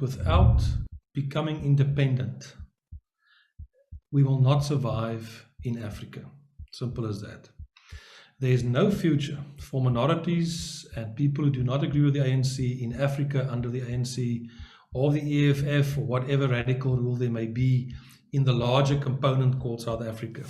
without becoming independent, we will not survive in Africa. Simple as that. There is no future for minorities and people who do not agree with the ANC in Africa under the ANC or the EFF or whatever radical rule there may be in the larger component called South Africa.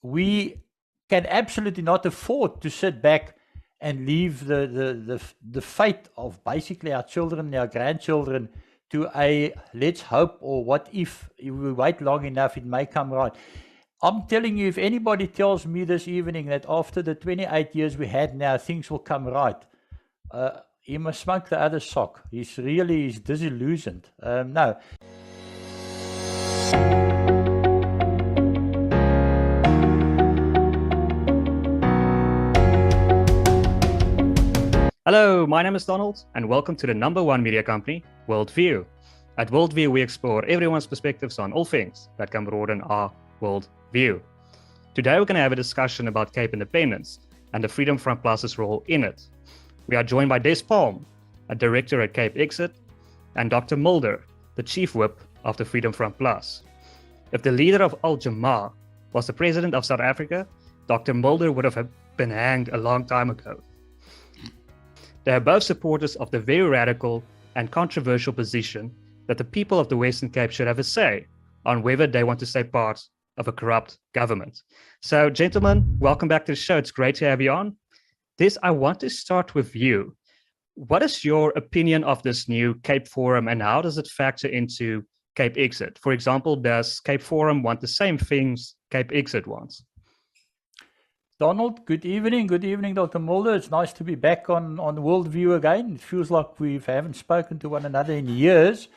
We can absolutely not afford to sit back and leave the fate of basically our children and our grandchildren to a let's hope, or what if we wait long enough, it may come right. I'm telling you, if anybody tells me this evening that after the 28 years we had now, things will come right, he must smoke the other sock. He's disillusioned. No. Hello, my name is Donald, and welcome to the #1 media company, WorldView. At WorldView, we explore everyone's perspectives on all things that can broaden our worldview. Today, we're going to have a discussion about Cape independence and the Freedom Front Plus's role in it. We are joined by Des Palm, a director at CapeXit, and Dr. Mulder, the chief whip of the Freedom Front Plus. If the leader of Al Jamaa was the president of South Africa, Dr. Mulder would have been hanged a long time ago. They are both supporters of the very radical and controversial position that the people of the Western Cape should have a say on whether they want to stay part of a corrupt government. So, gentlemen, welcome back to the show. It's great to have you on. This, I want to start with you. What is your opinion of this new Capeforum, and how does it factor into CapeXit? For example, does Capeforum want the same things CapeXit wants? Donald, good evening. Good evening, Dr. Mulder. It's nice to be back on WorldView again. It feels like we haven't spoken to one another in years,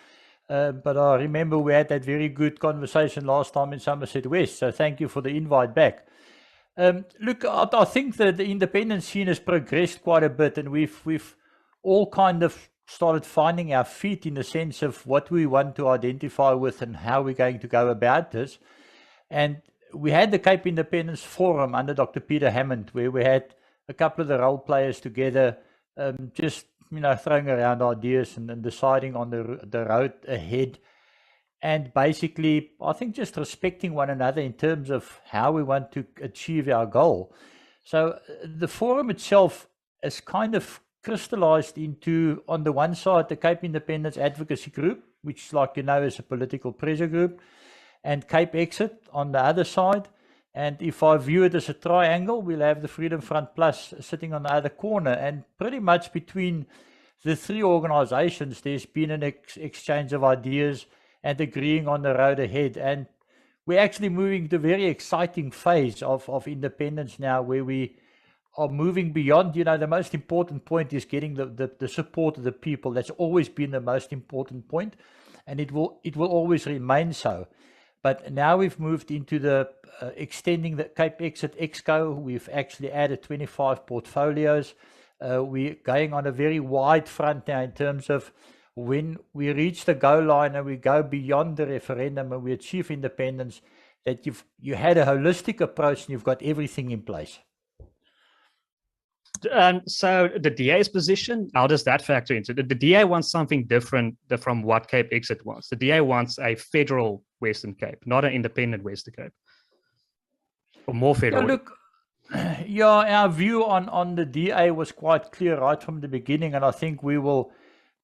but I remember we had that very good conversation last time in Somerset West, so thank you for the invite back. Look, I think that the independent scene has progressed quite a bit, and we've all kind of started finding our feet in the sense of what we want to identify with and how we're going to go about this. And we had the Cape Independence Forum under Dr. Peter Hammond, where we had a couple of the role players together, just throwing around ideas and deciding on the road ahead, and basically, I think, just respecting one another in terms of how we want to achieve our goal. So the forum itself has kind of crystallized into, on the one side, the Cape Independence Advocacy Group, which, like you know, is a political pressure group, and CapeXit on the other side. And if I view it as a triangle, we'll have the Freedom Front Plus sitting on the other corner. And pretty much between the three organizations, there's been an exchange of ideas and agreeing on the road ahead. And we're actually moving to a very exciting phase of independence now, where we are moving beyond, the most important point is getting the support of the people. That's always been the most important point, and it will always remain so. But now we've moved into the extending the CapeXit Exco. We've actually added 25 portfolios. We're going on a very wide front now in terms of when we reach the goal line and we go beyond the referendum and we achieve independence, that you had a holistic approach and you've got everything in place. So the DA's position, how does that factor into it? The DA wants something different from what CapeXit wants. The DA wants a federal Western Cape, not an independent Western Cape, or more federal. Yeah, our view on the DA was quite clear right from the beginning, and I think we will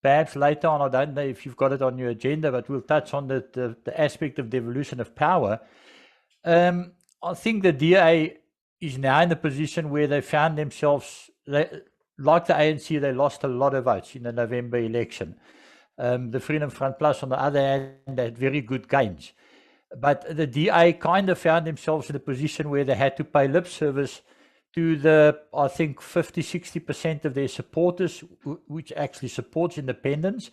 perhaps later on, I don't know if you've got it on your agenda, but we'll touch on the aspect of devolution of power. I think the DA is now in a position where they found themselves, like the ANC, they lost a lot of votes in the November election. The Freedom Front Plus, on the other hand, had very good gains. But the DA kind of found themselves in a position where they had to pay lip service to I think, 50-60% of their supporters, which actually supports independence.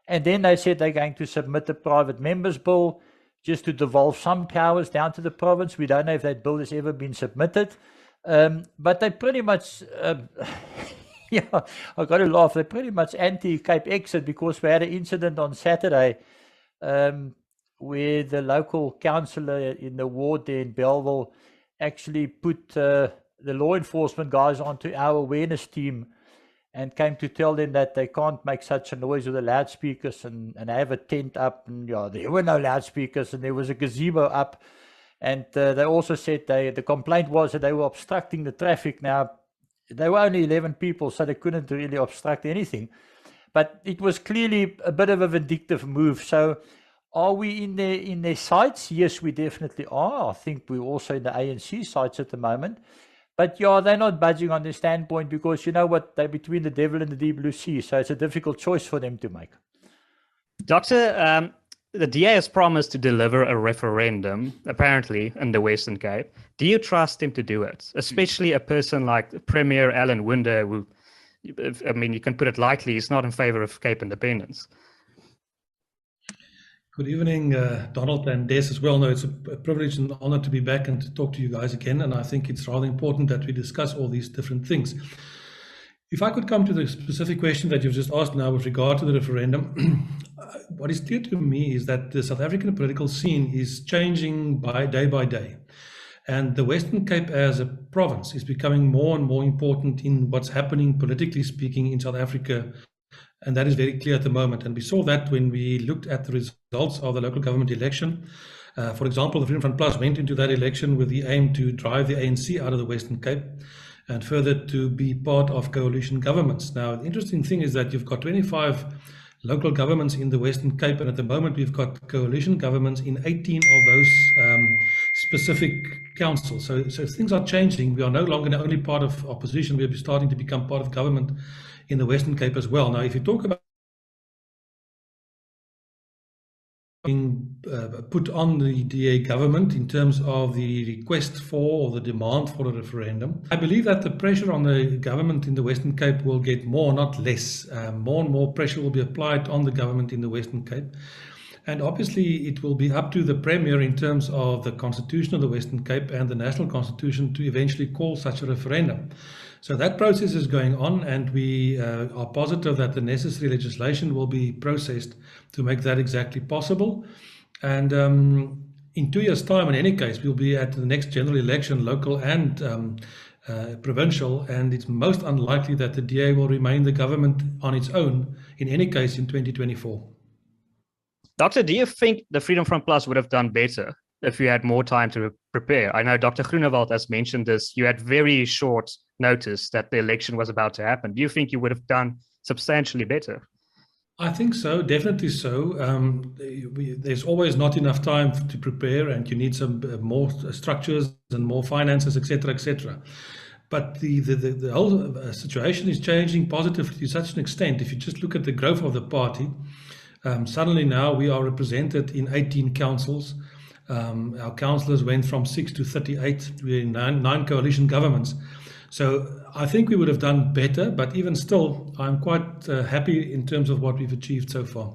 And then they said they're going to submit a private members bill just to devolve some powers down to the province. We don't know if that bill has ever been submitted. But they pretty much, yeah, I've got to laugh, they're pretty much anti-CapeXit, because we had an incident on Saturday where the local councillor in the ward there in Belville actually put the law enforcement guys onto our awareness team and came to tell them that they can't make such a noise with the loudspeakers and have a tent up. And yeah, there were no loudspeakers, and there was a gazebo up. And they also said the complaint was that they were obstructing the traffic. Now, they were only 11 people, so they couldn't really obstruct anything. But it was clearly a bit of a vindictive move. So are we in their sights? Yes, we definitely are. I think we're also in the ANC sights at the moment. But yeah, they're not budging on their standpoint because you know what? They're between the devil and the deep blue sea. So it's a difficult choice for them to make. Doctor, the DA has promised to deliver a referendum, apparently, in the Western Cape. Do you trust him to do it? Especially a person like Premier Alan Winder, who, I mean, you can put it lightly, he's not in favor of Cape independence. Good evening, Donald and Des as well. No, it's a privilege and honor to be back and to talk to you guys again. And I think it's rather important that we discuss all these different things. If I could come to the specific question that you've just asked now with regard to the referendum, what is clear to me is that the South African political scene is changing by day. And the Western Cape as a province is becoming more and more important in what's happening, politically speaking, in South Africa. And that is very clear at the moment. And we saw that when we looked at the results of the local government election. For example, the Freedom Front Plus went into that election with the aim to drive the ANC out of the Western Cape and further to be part of coalition governments. Now, the interesting thing is that you've got 25 local governments in the Western Cape, and at the moment we've got coalition governments in 18 of those specific councils. So things are changing. We are no longer only part of opposition, we're starting to become part of government in the Western Cape as well. Now, if you talk about being put on the DA government in terms of the request for or the demand for a referendum, I believe that the pressure on the government in the Western Cape will get more, not less. More and more pressure will be applied on the government in the Western Cape. And obviously, it will be up to the Premier in terms of the Constitution of the Western Cape and the National Constitution to eventually call such a referendum. So that process is going on, and we are positive that the necessary legislation will be processed to make that exactly possible. And in 2 years' time, in any case, we'll be at the next general election, local and provincial, and it's most unlikely that the DA will remain the government on its own, in any case, in 2024. Doctor, do you think the Freedom Front Plus would have done better if you had more time to prepare? I know Dr. Groenewald has mentioned this. You had very short notice that the election was about to happen. Do you think you would have done substantially better? I think so, definitely so. There's always not enough time to prepare, and you need some more structures and more finances, etc., etc. But the whole situation is changing positively to such an extent. If you just look at the growth of the party, suddenly now we are represented in 18 councils. Our councillors went from 6 to 38. We're in nine coalition governments. So I think we would have done better, but even still, I'm quite happy in terms of what we've achieved so far.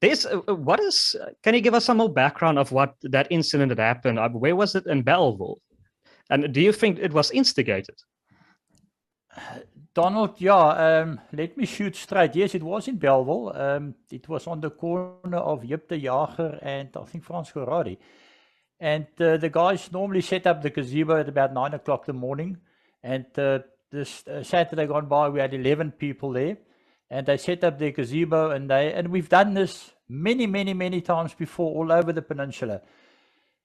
Can you give us some more background of what that incident that happened? Where was it in Belville? And do you think it was instigated? Donald, yeah, let me shoot straight. Yes, it was in Belville. It was on the corner of Jip de Jager and I think Frans Gerardi. And the guys normally set up the gazebo at about 9 o'clock in the morning. And this Saturday gone by, we had 11 people there. And they set up their gazebo, and we've done this many times before all over the peninsula.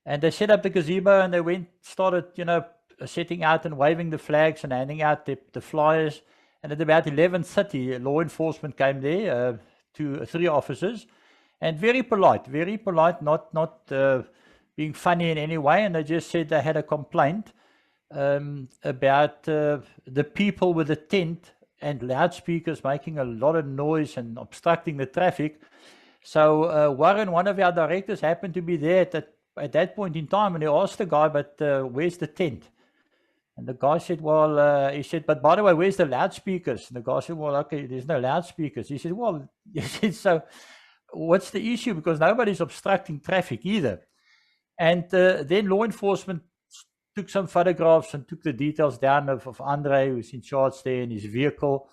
And they set up the gazebo and they started, setting out and waving the flags and handing out the flyers. And at about 11:30, law enforcement came there, 3 officers, and very polite, not being funny in any way. And they just said they had a complaint about the people with the tent and loudspeakers making a lot of noise and obstructing the traffic. So Warren, one of our directors, happened to be there at that point in time, and he asked the guy, but where's the tent? And the guy said, well, he said, but by the way, where's the loudspeakers? And the guy said, well, okay, there's no loudspeakers. He said, well, so what's the issue? Because nobody's obstructing traffic either. And then law enforcement took some photographs and took the details down of Andre, who's in charge there, in his vehicle.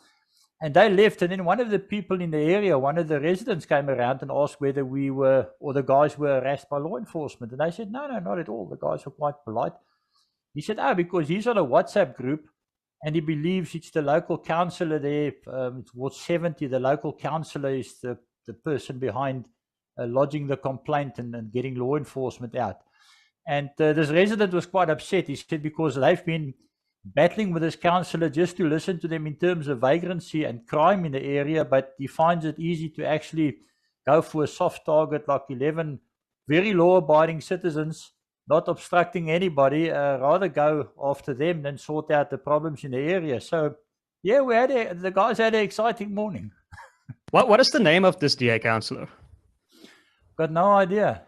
And they left. And then one of the people in the area, one of the residents, came around and asked whether we were, or the guys were harassed by law enforcement. And they said, no, not at all. The guys were quite polite. He said, because he's on a WhatsApp group and he believes it's the local councillor there, it's Ward 70, the local councillor is the person behind lodging the complaint and getting law enforcement out. And this resident was quite upset. He said because they've been battling with this councillor just to listen to them in terms of vagrancy and crime in the area, but he finds it easy to actually go for a soft target like 11 very law-abiding citizens, not obstructing anybody, rather go after them than sort out the problems in the area. So, yeah, the guys had an exciting morning. What is the name of this DA councillor? Got no idea.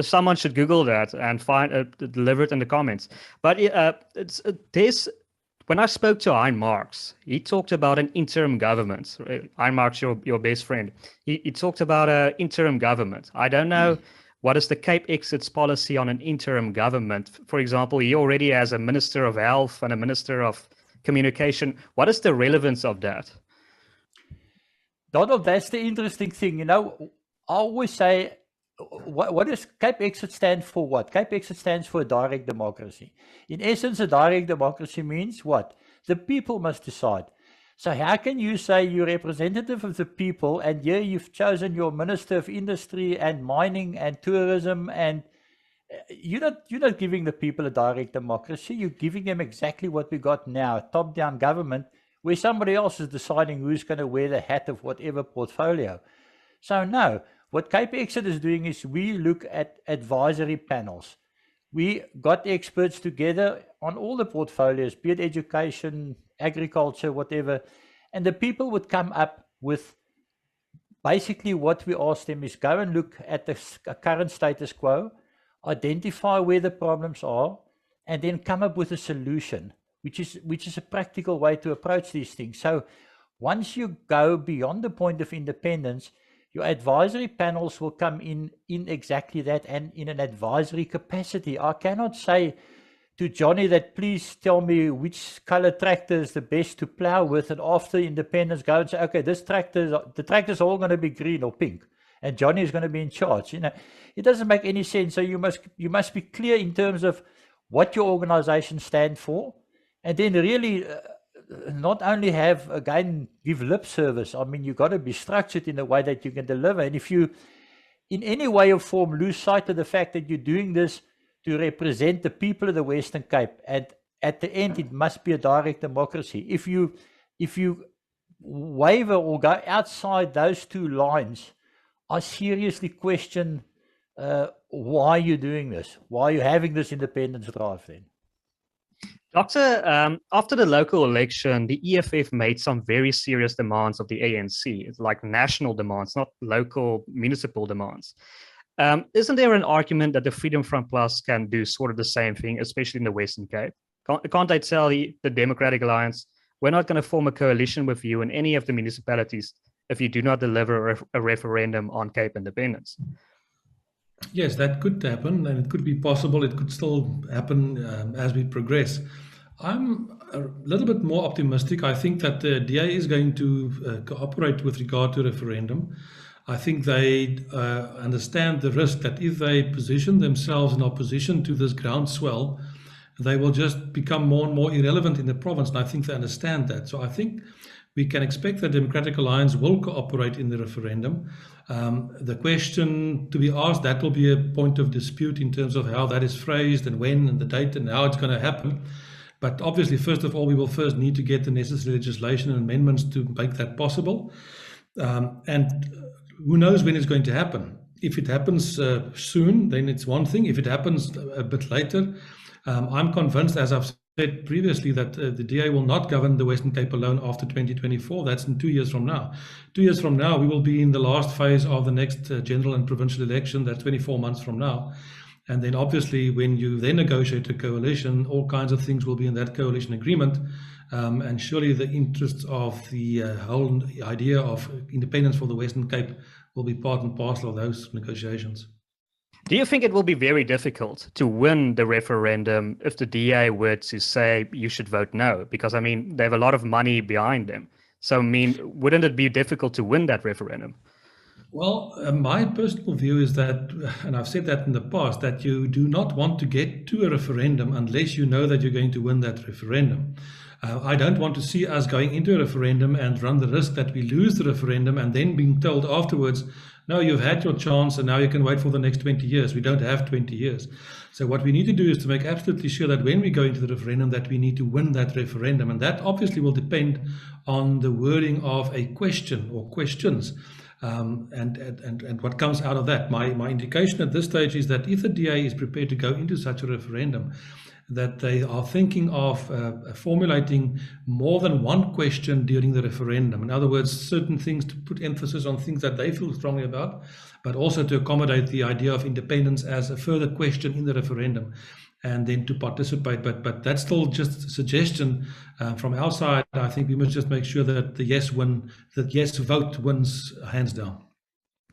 Someone should Google that and find deliver it in the comments. But when I spoke to Hein Marks, he talked about an interim government. Hein Marks, your best friend, he talked about an interim government. I don't know what is the CapeXit's policy on an interim government. For example, he already has a Minister of Health and a Minister of Communication. What is the relevance of that? Donald, that's the interesting thing. You know, I always say, what does CapeXit stand for? What? CapeXit stands for direct democracy. In essence, a direct democracy means what? The people must decide. So how can you say you're representative of the people and here you've chosen your Minister of Industry and Mining and Tourism, and you're not giving the people a direct democracy. You're giving them exactly what we got now, a top-down government where somebody else is deciding who's going to wear the hat of whatever portfolio. So no. What CapeXit is doing is we look at advisory panels. We got experts together on all the portfolios, be it education, agriculture, whatever, and the people would come up with basically what we asked them is go and look at the current status quo, identify where the problems are, and then come up with a solution, which is a practical way to approach these things. So once you go beyond the point of independence, your advisory panels will come in exactly that and in an advisory capacity. I cannot say to Johnny that please tell me which color tractor is the best to plow with, and after independence go and say, okay, the tractors are all going to be green or pink and Johnny is going to be in charge. You know, it doesn't make any sense. So you must be clear in terms of what your organization stands for, and then really not only give lip service. I mean, you got to be structured in a way that you can deliver. And if you, in any way or form, lose sight of the fact that you're doing this to represent the people of the Western Cape, and at the end, it must be a direct democracy. If you waver or go outside those two lines, I seriously question why you're doing this, why you're having this independence drive then. Doctor, after the local election, the EFF made some very serious demands of the ANC. It's like national demands, not local municipal demands. Isn't there an argument that the Freedom Front Plus can do sort of the same thing, especially in the Western Cape? Can't they tell the Democratic Alliance, we're not going to form a coalition with you in any of the municipalities if you do not deliver a referendum on Cape independence? Yes, that could happen, and it could be possible. It could still happen as we progress. I'm a little bit more optimistic. I think that the DA is going to cooperate with regard to referendum. I think they understand the risk that if they position themselves in opposition to this groundswell, they will just become more and more irrelevant in the province, and I think they understand that. So I think we can expect the Democratic Alliance will cooperate in the referendum. The question to be asked, that will be a point of dispute in terms of how that is phrased and when and the date and how it's going to happen. But obviously, first of all, we will first need to get the necessary legislation and amendments to make that possible. And who knows when it's going to happen. If it happens soon, then it's one thing. If it happens a bit later, I'm convinced, as I've said previously, that the DA will not govern the Western Cape alone after 2024. That's in 2 years from now. 2 years from now, we will be in the last phase of the next general and provincial election. That's 24 months from now. And then obviously, when you then negotiate a coalition, all kinds of things will be in that coalition agreement. And surely the interests of the whole idea of independence for the Western Cape will be part and parcel of those negotiations. Do you think it will be very difficult to win the referendum if the DA were to say you should vote no? Because, I mean, they have a lot of money behind them. So, I mean, wouldn't it be difficult to win that referendum? Well, my personal view is that, and I've said that in the past, that you do not want to get to a referendum unless you know that you're going to win that referendum. I don't want to see us going into a referendum and run the risk that we lose the referendum and then being told afterwards, no, you've had your chance and now you can wait for the next 20 years. We don't have 20 years. So what we need to do is to make absolutely sure that when we go into the referendum that we need to win that referendum. And that obviously will depend on the wording of a question or questions. And what comes out of that. My indication at this stage is that if the DA is prepared to go into such a referendum, that they are thinking of formulating more than one question during the referendum. In other words, certain things to put emphasis on things that they feel strongly about, but also to accommodate the idea of independence as a further question in the referendum, and then to participate. But that's still just a suggestion from our side. I think we must just make sure that the yes vote wins hands down.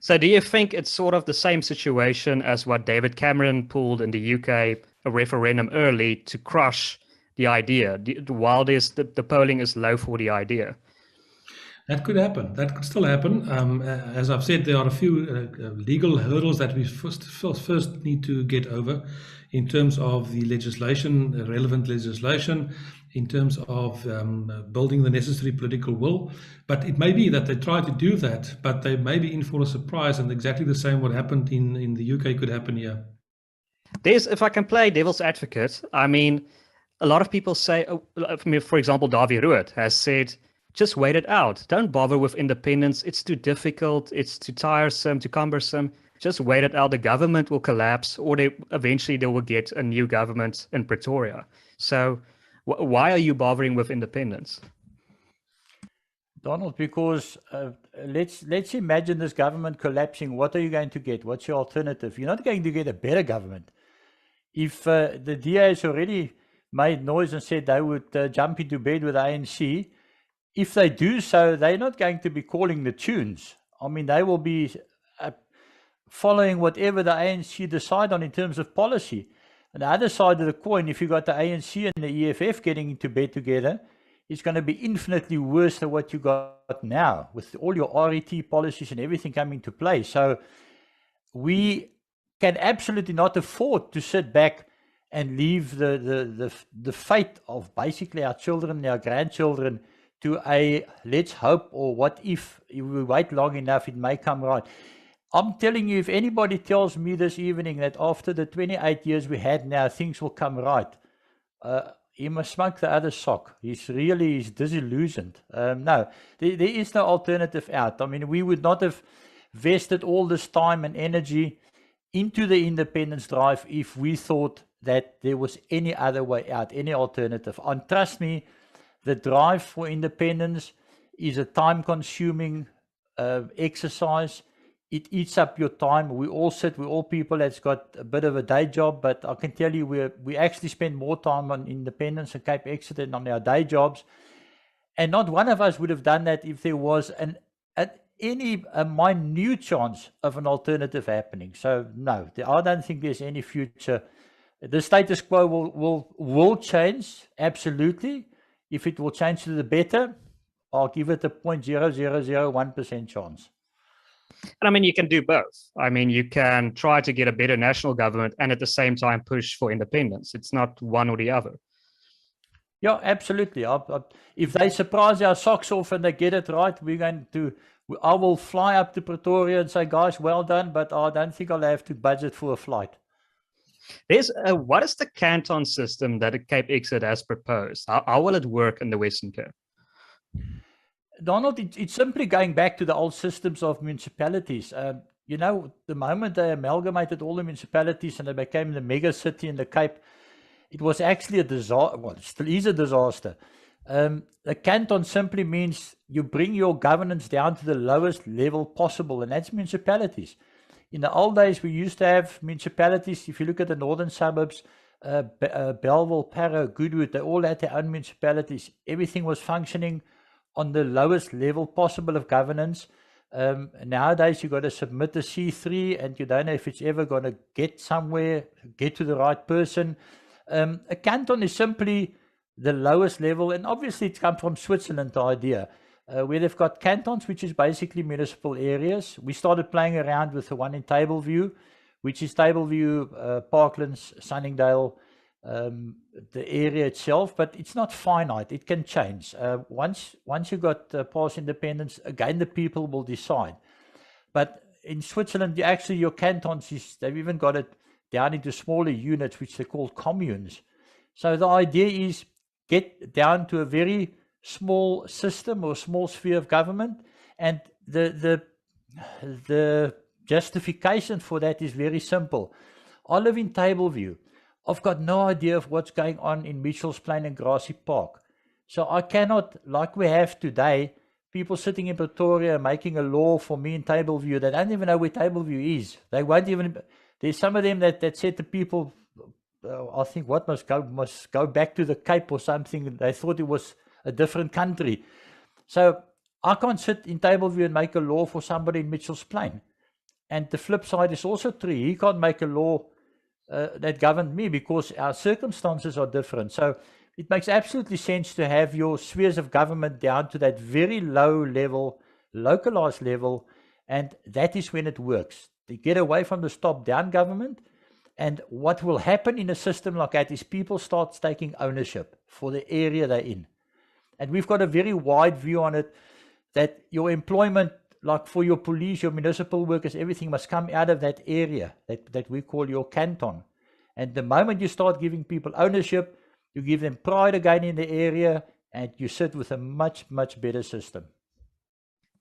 So do you think it's sort of the same situation as what David Cameron pulled in the UK, a referendum early to crush the idea, while the polling is low for the idea? That could happen. That could still happen. As I've said, there are a few legal hurdles that we first need to get over in terms of the legislation, relevant legislation, in terms of building the necessary political will. But it may be that they try to do that, but they may be in for a surprise, and exactly the same what happened in the UK could happen here. If I can play devil's advocate, I mean, a lot of people say, for example, Davie Rood has said, just wait it out. Don't bother with independence. It's too difficult. It's too tiresome, too cumbersome. Just wait it out. The government will collapse, or eventually they will get a new government in Pretoria. So why are you bothering with independence? Donald, because let's imagine this government collapsing. What are you going to get? What's your alternative? You're not going to get a better government. If the DA has already made noise and said they would jump into bed with the ANC, if they do so, they're not going to be calling the tunes. I mean, they will be following whatever the ANC decide on in terms of policy. On the other side of the coin, if you've got the ANC and the EFF getting into bed together, it's going to be infinitely worse than what you got now, with all your RET policies and everything coming to play. So we can absolutely not afford to sit back and leave the fate of basically our children and our grandchildren to a let's hope, or what if we wait long enough, it may come right. I'm telling you, if anybody tells me this evening that after the 28 years we had now, things will come right, he must smoke the other sock. He's disillusioned. No, there is no alternative out. I mean, we would not have vested all this time and energy into the independence drive if we thought that there was any other way out, any alternative. And trust me, the drive for independence is a time-consuming exercise. It eats up your time. We're all people that's got a bit of a day job, but I can tell you we actually spend more time on independence and CapeXit than on our day jobs. And not one of us would have done that if there was any minute chance of an alternative happening. So no, I don't think there's any future. The status quo will change, absolutely. If it will change to the better, I'll give it a 0.0001% chance. And I mean, you can do both. I mean, you can try to get a better national government and at the same time push for independence. It's not one or the other. Yeah, absolutely. If they surprise our socks off and they get it right, I will fly up to Pretoria and say, guys, well done, but I don't think I'll have to budget for a flight. What is the Canton system that CapeXit has proposed? How will it work in the Western Cape? Donald, it's simply going back to the old systems of municipalities. The moment they amalgamated all the municipalities and they became the mega city in the Cape, it was actually a disaster. Well, it still is a disaster. The Canton simply means you bring your governance down to the lowest level possible, and that's municipalities. In the old days, we used to have municipalities. If you look at the northern suburbs, Belville, Parow, Goodwood, they all had their own municipalities. Everything was functioning on the lowest level possible of governance. Nowadays, you've got to submit a C3, and you don't know if it's ever going to get somewhere, get to the right person. A canton is simply the lowest level, and obviously it's come from Switzerland, the idea. where they've got cantons, which is basically municipal areas. We started playing around with the one in Tableview, which is Tableview, Parklands, Sunningdale, the area itself, but it's not finite. It can change. Once you got past independence, again, the people will decide. But in Switzerland, your cantons, they've even got it down into smaller units, which they call communes. So the idea is get down to a very small system or small sphere of government, and the justification for that is very simple. I live in Tableview. I've got no idea of what's going on in Mitchell's Plain and Grassy Park. So I cannot, like we have today, people sitting in Pretoria making a law for me in Tableview. They don't even know where Tableview is. They won't even. There's some of them that said to people, I think what must go back to the Cape or something. They thought it was a different country. So I can't sit in Tableview and make a law for somebody in Mitchell's Plain. And the flip side is also true. He can't make a law that governed me because our circumstances are different. So it makes absolutely sense to have your spheres of government down to that very low level, localized level, and that is when it works. To get away from this top-down government, and what will happen in a system like that is people start taking ownership for the area they're in. And we've got a very wide view on it, that your employment, like for your police, your municipal workers, everything must come out of that area that we call your canton. And the moment you start giving people ownership, you give them pride again in the area, and you sit with a much, much better system.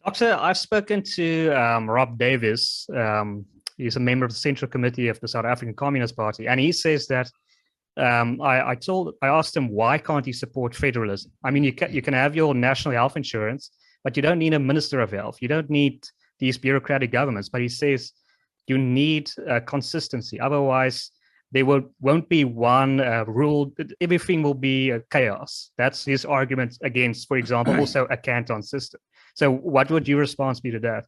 Doctor, I've spoken to Rob Davis. He's a member of the Central Committee of the South African Communist Party, and he says that I asked him, why can't he support federalism? I mean, you can have your national health insurance, but you don't need a minister of health. You don't need these bureaucratic governments. But he says you need consistency. Otherwise, there won't be one rule. Everything will be chaos. That's his argument against, for example, also a canton system. So what would your response be to that?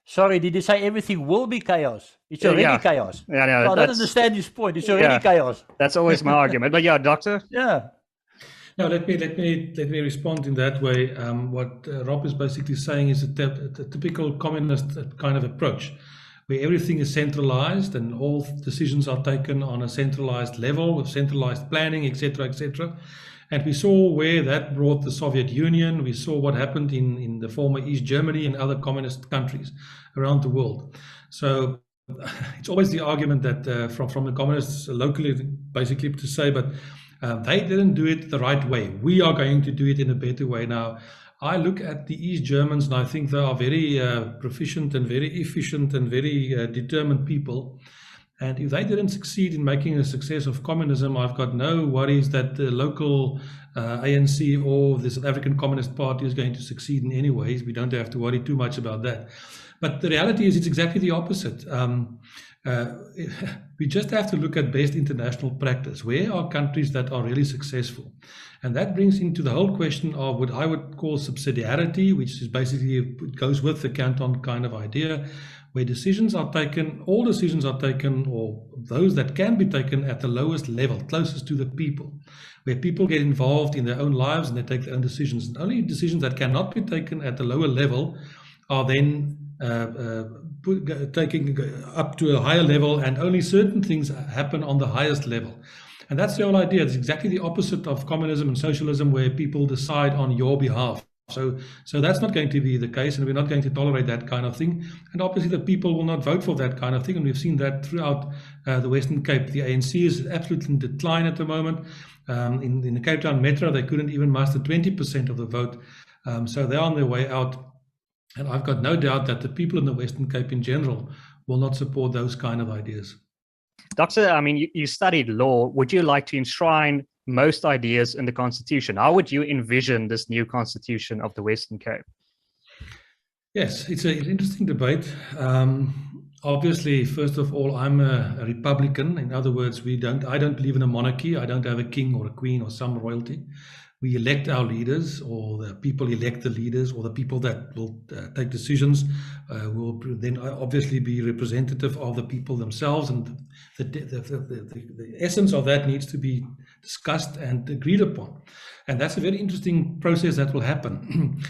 Sorry, did you say everything will be chaos? It's already chaos. Yeah, no, so I don't understand his point. It's already chaos. That's always my argument. But yeah, Doctor? Yeah. No, let me respond in that way. What Rob is basically saying is a typical communist kind of approach, where everything is centralized and all decisions are taken on a centralized level with centralized planning, etc., etc. And we saw where that brought the Soviet Union. We saw what happened in the former East Germany and other communist countries around the world. So it's always the argument that from the communists locally, basically to say, but they didn't do it the right way. We are going to do it in a better way. Now, I look at the East Germans and I think they are very proficient and very efficient and very determined people. And if they didn't succeed in making a success of communism, I've got no worries that the local ANC or the South African Communist Party is going to succeed in any ways. We don't have to worry too much about that. But the reality is it's exactly the opposite. We just have to look at best international practice. Where are countries that are really successful? And that brings into the whole question of what I would call subsidiarity, which is basically, it goes with the canton kind of idea, where decisions are taken, all decisions are taken, or those that can be taken at the lowest level, closest to the people, where people get involved in their own lives and they take their own decisions. And only decisions that cannot be taken at the lower level are then taking up to a higher level, and only certain things happen on the highest level. And that's the whole idea. It's exactly the opposite of communism and socialism, where people decide on your behalf. So that's not going to be the case, and we're not going to tolerate that kind of thing. And obviously the people will not vote for that kind of thing, and we've seen that throughout the Western Cape. The ANC is absolutely in decline at the moment. In the Cape Town Metro, they couldn't even muster 20% of the vote. So they're on their way out. And I've got no doubt that the people in the Western Cape in general will not support those kind of ideas. Doctor, I mean, you studied law. Would you like to enshrine most ideas in the Constitution? How would you envision this new Constitution of the Western Cape? Yes, it's an interesting debate. Obviously, first of all, I'm a Republican. In other words, I don't believe in a monarchy. I don't have a king or a queen or some royalty. we elect our leaders, or the people elect the leaders, or the people that will take decisions will then obviously be representative of the people themselves, and the essence of that needs to be discussed and agreed upon. And that's a very interesting process that will happen.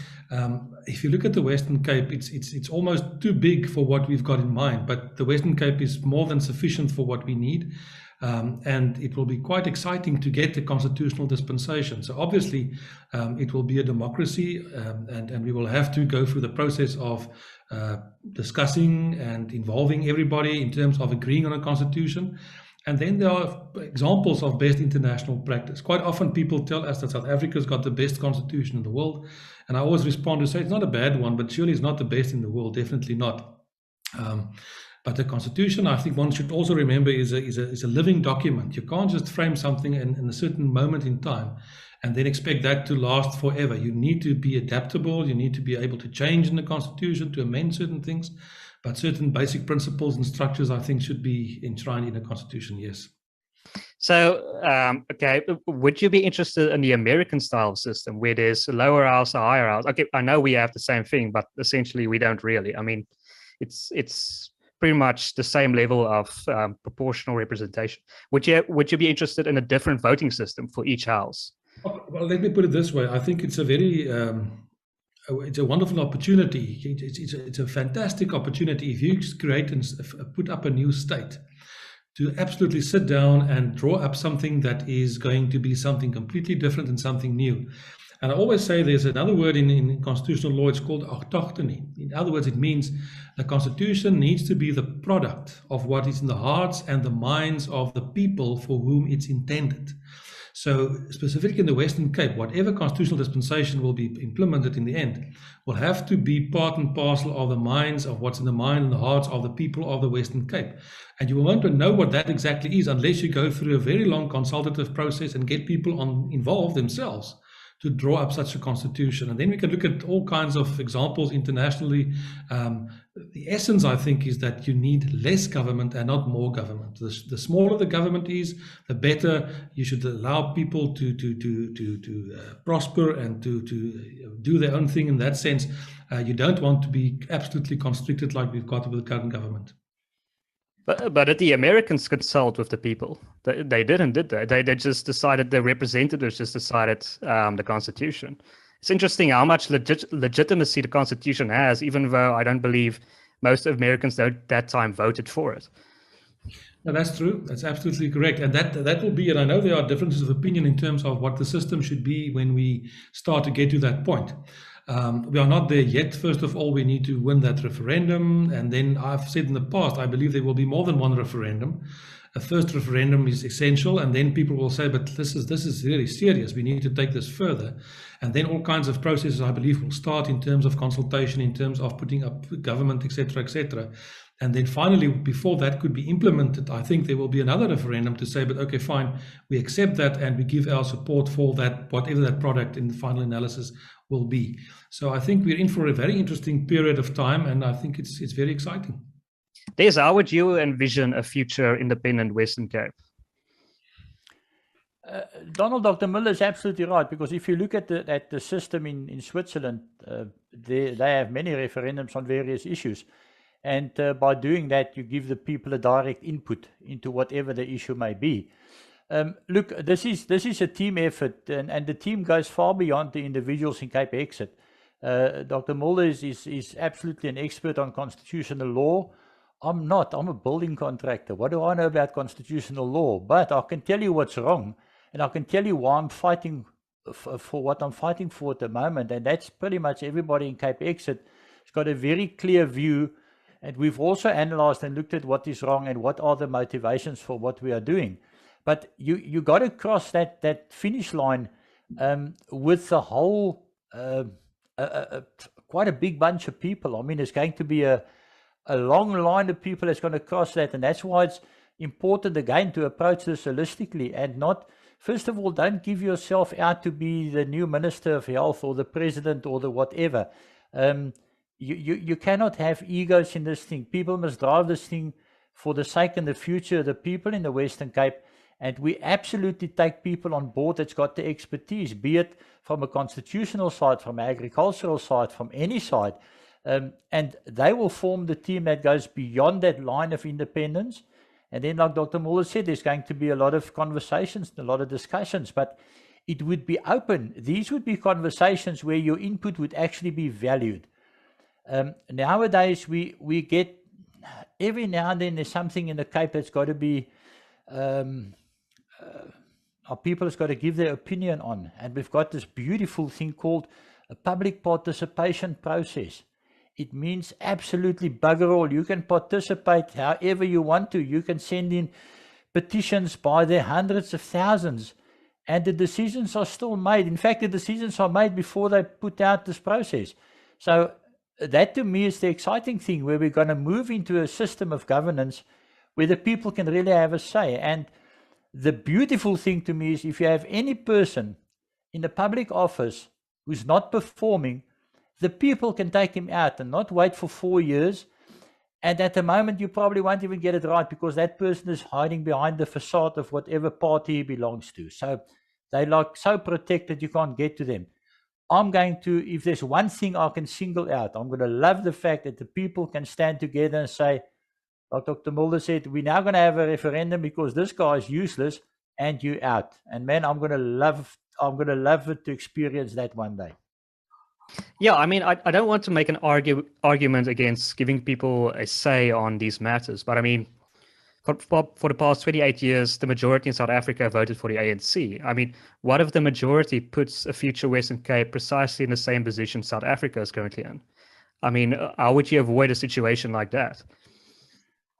If you look at the Western Cape, it's almost too big for what we've got in mind, but the Western Cape is more than sufficient for what we need. And it will be quite exciting to get the constitutional dispensation. So obviously it will be a democracy, and we will have to go through the process of discussing and involving everybody in terms of agreeing on a constitution. And then there are examples of best international practice. Quite often people tell us that South Africa's got the best constitution in the world. And I always respond to say it's not a bad one, but surely it's not the best in the world, definitely not. But the constitution, I think one should also remember, is a living document. You can't just frame something in a certain moment in time and then expect that to last forever. You need to be adaptable. You need to be able to change in the constitution, to amend certain things. But certain basic principles and structures, I think, should be enshrined in a constitution, yes. So, okay, would you be interested in the American style system where there's a lower house, a higher house? Okay, I know we have the same thing, but essentially we don't really. I mean, it's pretty much the same level of proportional representation. Would you be interested in a different voting system for each house? Well, let me put it this way. I think it's a very it's a wonderful opportunity. It's a fantastic opportunity if you create and put up a new state, to absolutely sit down and draw up something that is going to be something completely different and something new. And I always say there's another word in constitutional law, it's called autochthony. In other words, it means the constitution needs to be the product of what is in the hearts and the minds of the people for whom it's intended. So specifically in the Western Cape, whatever constitutional dispensation will be implemented in the end will have to be part and parcel of the minds of what's in the mind and the hearts of the people of the Western Cape. And you won't know what that exactly is unless you go through a very long consultative process and get people involved themselves to draw up such a constitution. And then we can look at all kinds of examples internationally. The essence, I think, is that you need less government and not more government. The smaller the government is, the better. You should allow people to prosper and to do their own thing in that sense. You don't want to be absolutely constricted like we've got with the current government. But did the Americans consult with the people? They didn't, did they? They just decided, the representatives just decided the Constitution. It's interesting how much legitimacy the Constitution has, even though I don't believe most Americans at that time voted for it. No, that's true. That's absolutely correct. And that will be, and I know there are differences of opinion in terms of what the system should be when we start to get to that point. We are not there yet. First of all, we need to win that referendum. And then I've said in the past, I believe there will be more than one referendum. A first referendum is essential. And then people will say, but this is really serious. We need to take this further. And then all kinds of processes, I believe, will start in terms of consultation, in terms of putting up government, etc., etc. And then finally, before that could be implemented, I think there will be another referendum to say, but okay, fine, we accept that and we give our support for that, whatever that product in the final analysis will be. So I think we're in for a very interesting period of time, and I think it's very exciting. Des, how would you envision a future independent Western Cape? Donald, Dr. Mulder is absolutely right, because if you look at the system in Switzerland, they have many referendums on various issues. And by doing that, you give the people a direct input into whatever the issue may be. Look, this is a team effort, and the team goes far beyond the individuals in CapeXit. Dr. Mulder is absolutely an expert on constitutional law. I'm not. I'm a building contractor. What do I know about constitutional law? But I can tell you what's wrong, and I can tell you why I'm fighting for what I'm fighting for at the moment. And that's pretty much everybody in CapeXit has got a very clear view. And we've also analyzed and looked at what is wrong and what are the motivations for what we are doing. But you got to cross that finish line with the whole, quite a big bunch of people. I mean, it's going to be a long line of people that's going to cross that. And that's why it's important, again, to approach this holistically and not, first of all, don't give yourself out to be the new Minister of Health or the President or the whatever. You cannot have egos in this thing. People must drive this thing for the sake and the future of the people in the Western Cape. And we absolutely take people on board that's got the expertise, be it from a constitutional side, from an agricultural side, from any side. And they will form the team that goes beyond that line of independence. And then, like Dr. Mulder said, there's going to be a lot of conversations, a lot of discussions, but it would be open. These would be conversations where your input would actually be valued. Nowadays, we get, every now and then there's something in the Cape that's got to be, our people has got to give their opinion on. And we've got this beautiful thing called a public participation process. It means absolutely bugger all. You can participate however you want to. You can send in petitions by the hundreds of thousands, and the decisions are still made. In fact, the decisions are made before they put out this process. So that to me is the exciting thing, where we're going to move into a system of governance where the people can really have a say. And the beautiful thing to me is, if you have any person in the public office who's not performing, the people can take him out and not wait for 4 years. And at the moment, you probably won't even get it right, because that person is hiding behind the facade of whatever party he belongs to. So they're like so protected, you can't get to them. I'm going to, if there's one thing I can single out, I'm going to love the fact that the people can stand together and say, like Dr. Mulder said, we're now going to have a referendum because this guy is useless and you out. And man, I'm going to love it to experience that one day. Yeah, I mean, I don't want to make an argument against giving people a say on these matters, but I mean, for the past 28 years, the majority in South Africa voted for the ANC. I mean, what if the majority puts a future Western Cape precisely in the same position South Africa is currently in? I mean, how would you avoid a situation like that?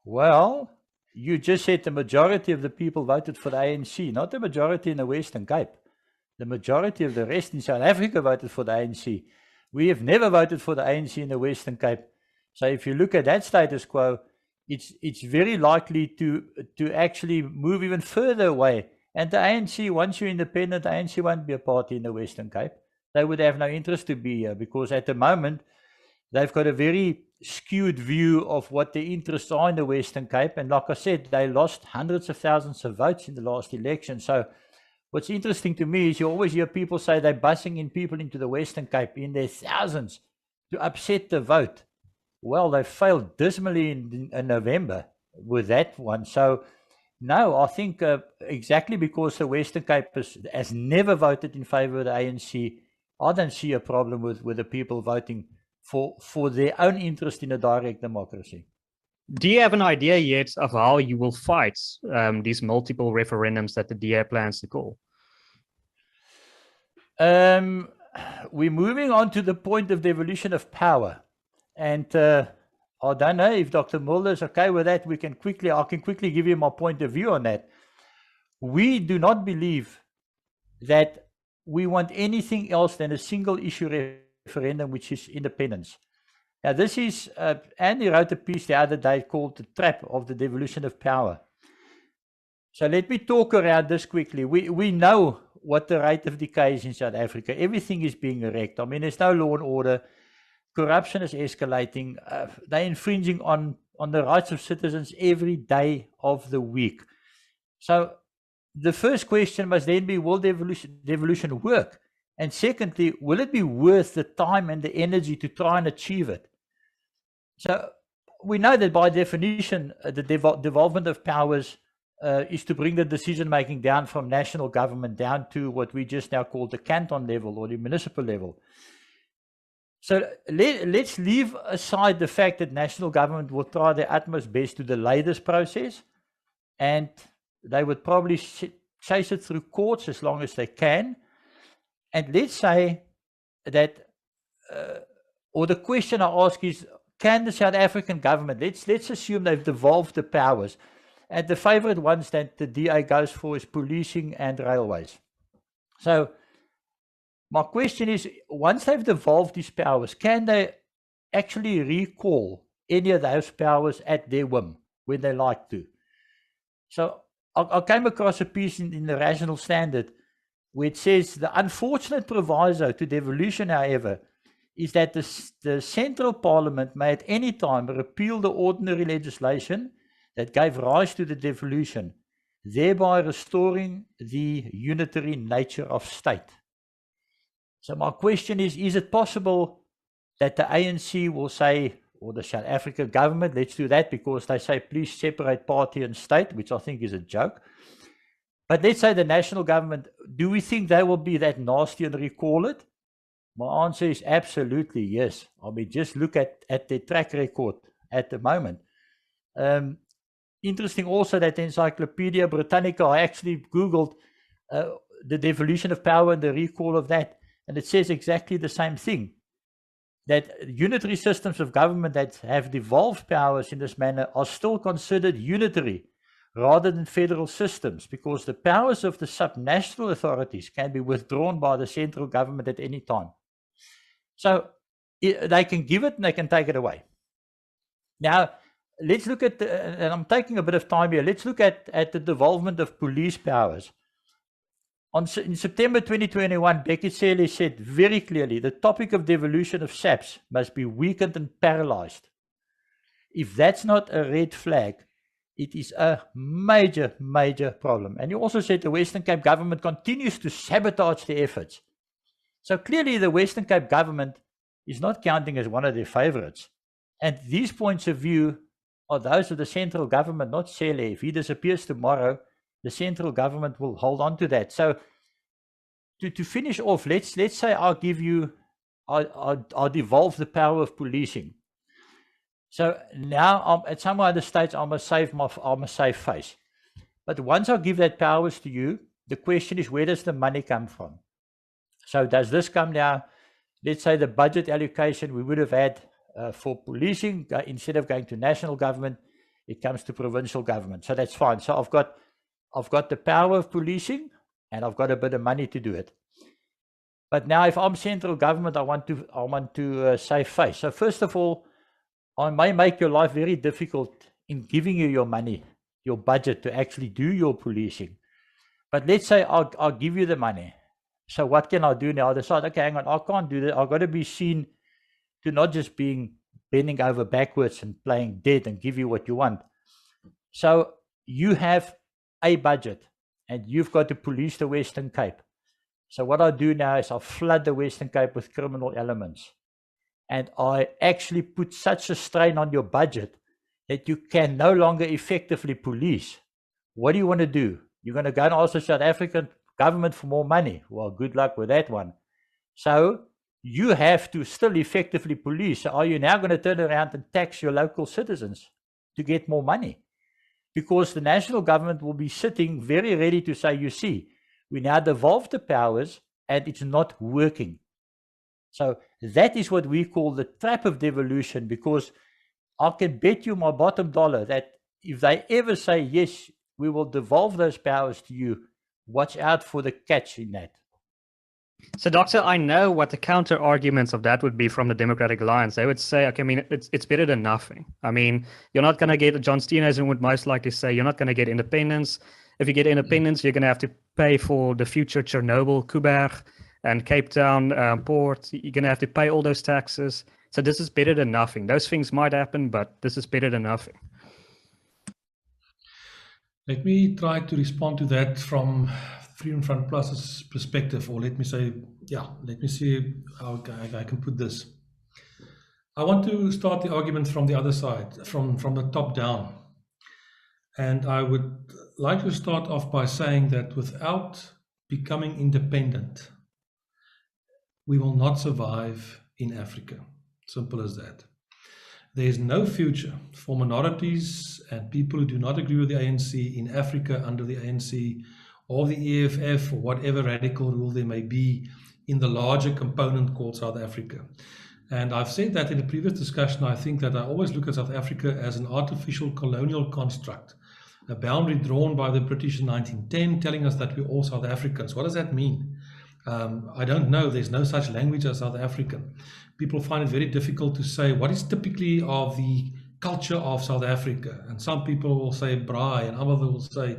Well, you just said the majority of the people voted for the ANC, not the majority in the Western Cape. The majority of the rest in South Africa voted for the ANC. We have never voted for the ANC in the Western Cape. So if you look at that status quo, it's very likely to actually move even further away. And the ANC, once you're independent, the ANC won't be a party in the Western Cape. They would have no interest to be here, because at the moment, they've got a very skewed view of what their interests are in the Western Cape. And like I said, they lost hundreds of thousands of votes in the last election. So what's interesting to me is you always hear people say they're busing in people into the Western Cape in their thousands to upset the vote. Well, they failed dismally in November with that one. So, no, I think exactly because the Western Cape has never voted in favor of the ANC, I don't see a problem with the people voting for their own interest in a direct democracy. Do you have an idea yet of how you will fight these multiple referendums that the DA plans to call? We're moving on to the point of devolution of power. And I don't know if Dr. Mulder is okay with that. I can quickly give you my point of view on that. We do not believe that we want anything else than a single issue referendum, which is independence. Now, this is, Andy wrote a piece the other day called The Trap of the Devolution of Power. So let me talk around this quickly. We know what the rate of decay is in South Africa. Everything is being wrecked. I mean, there's no law and order. Corruption is escalating. They're infringing on the rights of citizens every day of the week. So the first question must then be, will devolution work? And secondly, will it be worth the time and the energy to try and achieve it? So we know that by definition, the devolvement of powers is to bring the decision-making down from national government down to what we just now call the canton level or the municipal level. So let's leave aside the fact that national government will try their utmost best to delay this process, and they would probably chase it through courts as long as they can. And let's say that, or the question I ask is, can the South African government, let's assume they've devolved the powers, and the favorite ones that the DA goes for is policing and railways. So my question is, once they've devolved these powers, can they actually recall any of those powers at their whim when they like to? So I came across a piece in the Rational Standard where it says the unfortunate proviso to devolution, however, is that the Central Parliament may at any time repeal the ordinary legislation that gave rise to the devolution, thereby restoring the unitary nature of state. So my question is it possible that the ANC will say, or the South African government, let's do that because they say, please separate party and state, which I think is a joke. But let's say the national government, do we think they will be that nasty and recall it? My answer is absolutely yes. I mean, just look at their track record at the moment. Interesting also that Encyclopedia Britannica, I actually Googled the devolution of power and the recall of that, and it says exactly the same thing, that unitary systems of government that have devolved powers in this manner are still considered unitary rather than federal systems, because the powers of the subnational authorities can be withdrawn by the central government at any time. So they can give it and they can take it away. Now, let's look at, and I'm taking a bit of time here, let's look at the devolvement of police powers. In September 2021, Bekele said very clearly, the topic of devolution of SAPS must be weakened and paralyzed. If that's not a red flag, it is a major, major problem. And you also said the Western Cape government continues to sabotage the efforts. So clearly the Western Cape government is not counting as one of their favorites. And these points of view are those of the central government, not Cele. If he disappears tomorrow, the central government will hold on to that. So to finish off, let's say I'll give you, I'll devolve the power of policing. So now at some other states, I'm a safe face. But once I give that powers to you, the question is, where does the money come from? So does this come now? Let's say the budget allocation we would have had for policing, instead of going to national government, it comes to provincial government. So that's fine. So I've got the power of policing and I've got a bit of money to do it. But now if I'm central government, I want to save face. So first of all, I may make your life very difficult in giving you your money, your budget to actually do your policing. But let's say I'll give you the money. So what can I do now? I decide, okay, hang on, I can't do that. I've got to be seen to not just bending over backwards and playing dead and give you what you want. So you have a budget and you've got to police the Western Cape. So what I do now is I flood the Western Cape with criminal elements. And I actually put such a strain on your budget that you can no longer effectively police. What do you want to do? You're going to go and ask the South African government for more money. Well, good luck with that one. So you have to still effectively police. So are you now going to turn around and tax your local citizens to get more money? Because the national government will be sitting very ready to say, you see, we now devolve the powers and it's not working. So that is what we call the trap of devolution, because I can bet you my bottom dollar that if they ever say, yes, we will devolve those powers to you, watch out for the catch in that. So, Doctor, I know what the counter arguments of that would be from the Democratic Alliance. They would say, okay, I mean, it's better than nothing. I mean, you're not going to get, John Steenhuisen would most likely say, you're not going to get independence. If you get independence, you're going to have to pay for the future Chernobyl, Kuberg, and Cape Town port. You're going to have to pay all those taxes. So this is better than nothing. Those things might happen, but this is better than nothing. Let me try to respond to that from Freedom Front Plus's perspective, or let me say, let me see how I can put this. I want to start the argument from the other side, from the top down. And I would like to start off by saying that without becoming independent, we will not survive in Africa. Simple as that. There is no future for minorities and people who do not agree with the ANC in Africa under the ANC or the EFF or whatever radical rule there may be in the larger component called South Africa. And I've said that in a previous discussion. I think that I always look at South Africa as an artificial colonial construct, a boundary drawn by the British in 1910 telling us that we're all South Africans. What does that mean? I don't know. There's no such language as South African. People find it very difficult to say what is typically of the culture of South Africa. And some people will say braai, and others will say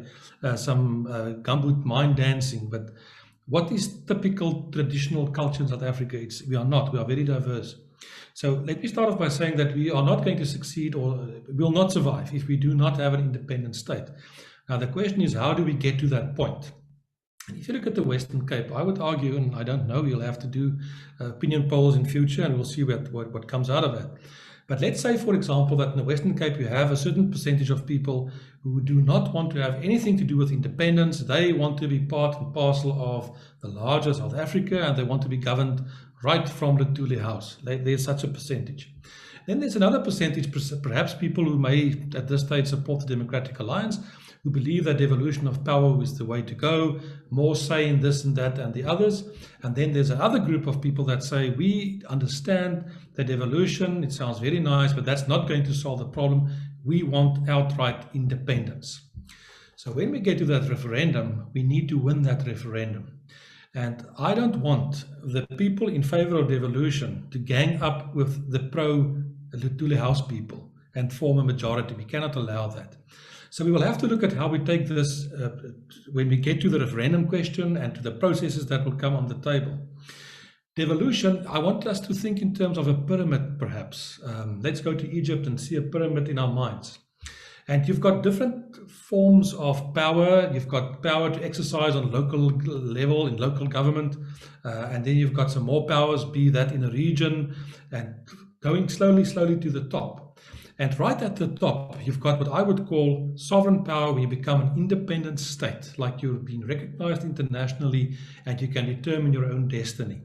some gumboot mine dancing. But what is typical traditional culture in South Africa? We are not. We are very diverse. So let me start off by saying that we are not going to succeed, or will not survive, if we do not have an independent state. Now, the question is, how do we get to that point? And if you look at the Western Cape, I would argue, and I don't know, you'll have to do opinion polls in future, and we'll see what comes out of that. But let's say, for example, that in the Western Cape, you have a certain percentage of people who do not want to have anything to do with independence. They want to be part and parcel of the larger South Africa, and they want to be governed right from the Thule House. There's such a percentage. Then there's another percentage, perhaps people who may at this stage support the Democratic Alliance, who believe that devolution of power is the way to go, more say in this and that and the others. And then there's another group of people that say, we understand that devolution, it sounds very nice, but that's not going to solve the problem. We want outright independence. So when we get to that referendum, we need to win that referendum. And I don't want the people in favor of devolution to gang up with the pro-Thule House people and form a majority. We cannot allow that. So we will have to look at how we take this when we get to the referendum question and to the processes that will come on the table. Devolution, I want us to think in terms of a pyramid, perhaps. Let's go to Egypt and see a pyramid in our minds. And you've got different forms of power. You've got power to exercise on local level, in local government. And then you've got some more powers, be that in a region, and going slowly to the top. And right at the top, you've got what I would call sovereign power when you become an independent state, like you've been recognized internationally and you can determine your own destiny.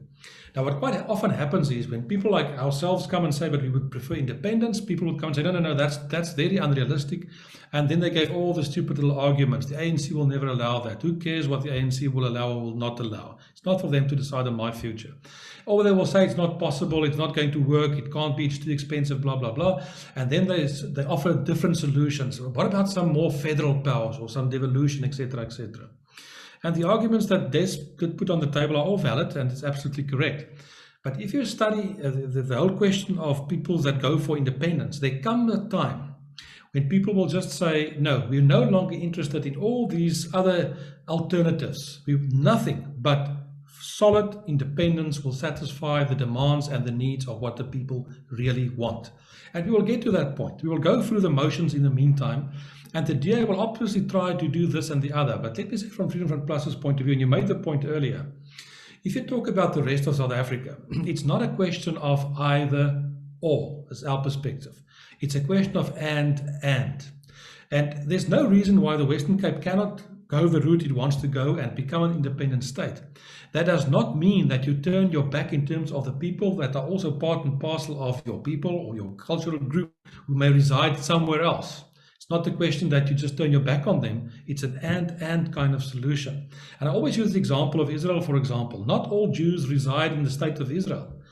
Now, what quite often happens is when people like ourselves come and say, but we would prefer independence, people would come and say, no, that's very unrealistic. And then they gave all the stupid little arguments. The ANC will never allow that. Who cares what the ANC will allow or will not allow? It's not for them to decide on my future. Or they will say it's not possible, it's not going to work, it can't be, it's too expensive, blah, blah, blah. And then they offer different solutions. What about some more federal powers or some devolution, etc., etc.? And the arguments that Des could put on the table are all valid, and it's absolutely correct. But if you study the whole question of people that go for independence, there comes a time when people will just say, no, we're no longer interested in all these other alternatives. We've nothing but solid independence will satisfy the demands and the needs of what the people really want. And we will get to that point. We will go through the motions in the meantime. And the DA will obviously try to do this and the other. But let me say from Freedom Front Plus's point of view, and you made the point earlier, if you talk about the rest of South Africa, it's not a question of either or, as our perspective. It's a question of and. And there's no reason why the Western Cape cannot go the route it wants to go and become an independent state. That does not mean that you turn your back in terms of the people that are also part and parcel of your people or your cultural group who may reside somewhere else. It's not the question that you just turn your back on them. It's an and kind of solution. And I always use the example of Israel, for example. Not all Jews reside in the state of Israel.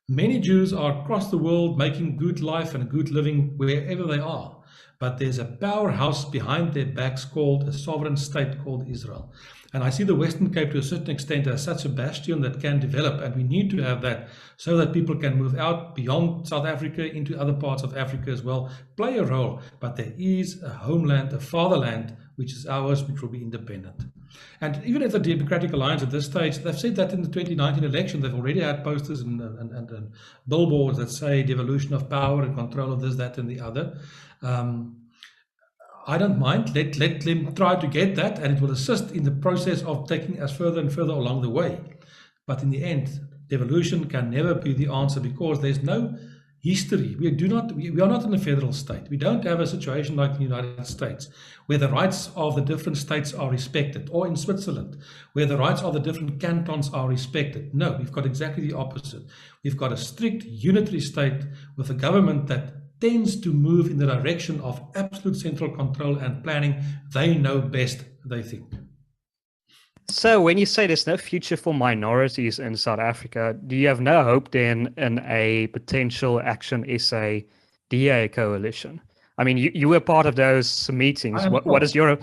Many Jews are across the world making good life and good living wherever they are. But there's a powerhouse behind their backs called a sovereign state called Israel. And I see the Western Cape to a certain extent as such a bastion that can develop, and we need to have that so that people can move out beyond South Africa into other parts of Africa as well, play a role. But there is a homeland, a fatherland, which is ours, which will be independent. And even at the Democratic Alliance at this stage, they've said that in the 2019 election, they've already had posters and billboards that say devolution of power and control of this, that, and the other. I don't mind. Let them try to get that, and it will assist in the process of taking us further and further along the way. But in the end, devolution can never be the answer because there's no history. We are not in a federal state. We don't have a situation like the United States where the rights of the different states are respected, or in Switzerland where the rights of the different cantons are respected. No, we've got exactly the opposite. We've got a strict unitary state with a government that tends to move in the direction of absolute central control and planning. They know best, they think. So when you say there's no future for minorities in South Africa, do you have no hope then in a potential Action SA DA coalition? I mean, you were part of those meetings. What is your...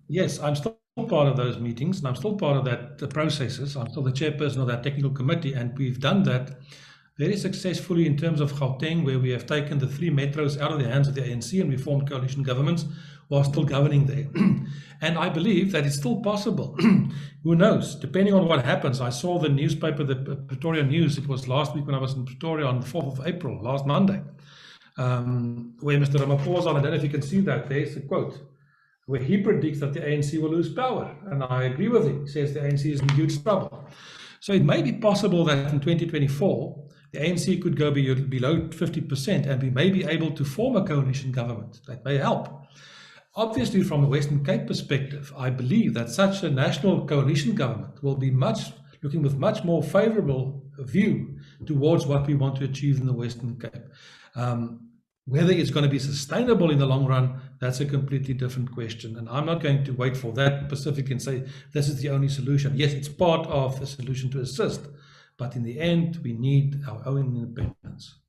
Yes, I'm still part of those meetings, and I'm still part of the processes. I'm still the chairperson of that technical committee, and we've done that very successfully in terms of Gauteng, where we have taken the 3 metros out of the hands of the ANC and we formed coalition governments while still governing there. And I believe that it's still possible. Who knows? Depending on what happens. I saw the newspaper, the Pretoria News, it was last week when I was in Pretoria on the 4th of April, last Monday, where Mr. Ramaphosa, I don't know if you can see that, there's a quote. where he predicts that the ANC will lose power. And I agree with him. He says the ANC is in huge trouble. So it may be possible that in 2024, the ANC could go below 50% and we may be able to form a coalition government. That may help. Obviously, from the Western Cape perspective, I believe that such a national coalition government will be looking with much more favorable view towards what we want to achieve in the Western Cape. Whether it's going to be sustainable in the long run, that's a completely different question. And I'm not going to wait for that specific and say this is the only solution. Yes, it's part of the solution to assist, but in the end, we need our own independence.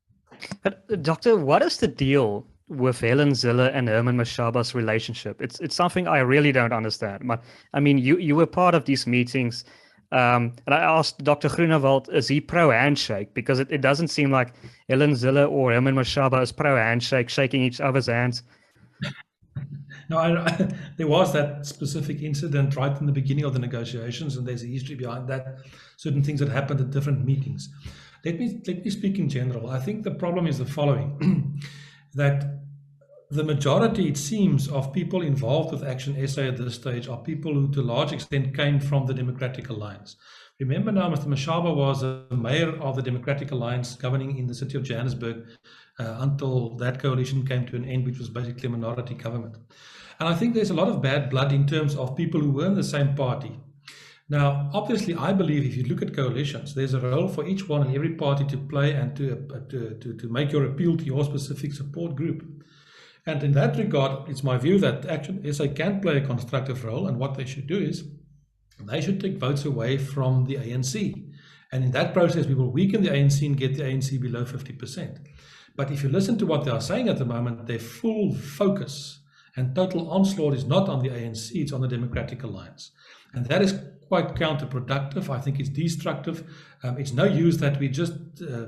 But Doctor, what is the deal with Helen Zille and Herman Mashaba's relationship? It's something I really don't understand. But I mean, you were part of these meetings. And I asked Dr. Groenewald, is he pro-handshake? Because it doesn't seem like Helen Zille or Herman Mashaba is pro-handshake, shaking each other's hands. No, there was that specific incident right in the beginning of the negotiations, and there's a history behind that, certain things that happened at different meetings. Let me speak in general. I think the problem is the following, that the majority, it seems, of people involved with Action SA at this stage are people who, to a large extent, came from the Democratic Alliance. Remember now, Mr. Mashaba was the mayor of the Democratic Alliance governing in the city of Johannesburg until that coalition came to an end, which was basically a minority government. And I think there's a lot of bad blood in terms of people who were in the same party. Now, obviously, I believe if you look at coalitions, there's a role for each one and every party to play and to make your appeal to your specific support group. And in that regard, it's my view that Action SA can play a constructive role, and what they should do is they should take votes away from the ANC. And in that process, we will weaken the ANC and get the ANC below 50%. But if you listen to what they are saying at the moment, their full focus and total onslaught is not on the ANC, it's on the Democratic Alliance. And that is quite counterproductive. I think it's destructive. It's no use that we just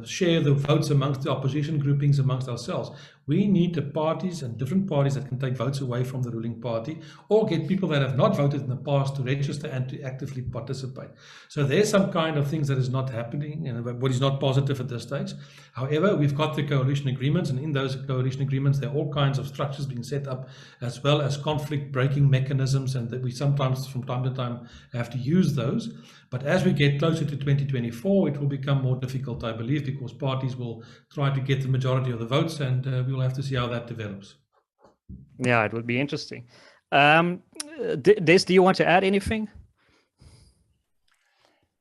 share the votes amongst the opposition groupings amongst ourselves. We need the parties and different parties that can take votes away from the ruling party or get people that have not voted in the past to register and to actively participate. So there's some kind of things that is not happening and what is not positive at this stage. However, we've got the coalition agreements, and in those coalition agreements, there are all kinds of structures being set up, as well as conflict breaking mechanisms, and that we sometimes from time to time have to use those. But as we get closer to 2024, it will become more difficult, I believe, because parties will try to get the majority of the votes, and we will have to see how that develops. Yeah, it would be interesting. Des, do you want to add anything?